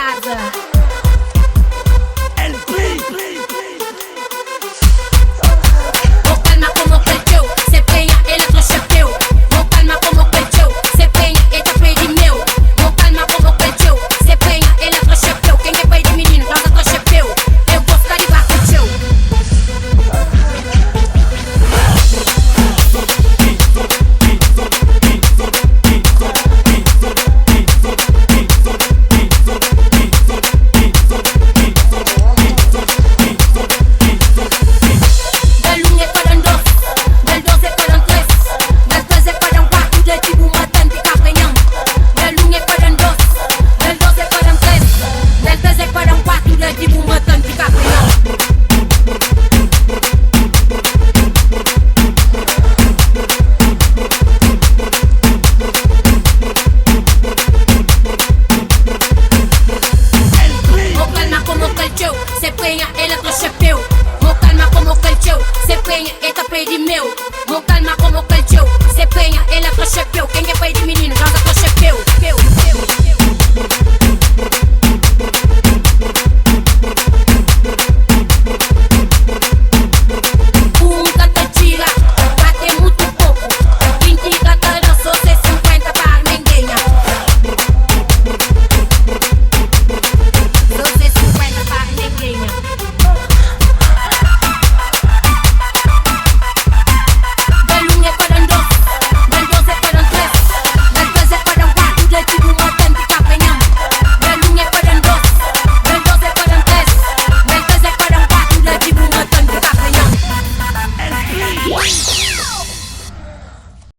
casa. Calma como cresceu, cê penha, eletrochapeu. Com calma como cresceu, cê penha, eita pede meu. Com calma como cresceu, cê penha, eletrochapeu. Quem é pai de menino, nós atrochapeu. Eu vou ficar de barco teu. Cê penha, eletrochapeu. Com calma como cresceu, cê penha, eita pede meu. Com calma como cresceu, cê penha, eletrochapeu. Quem é pai de menino, nós atrochapeu.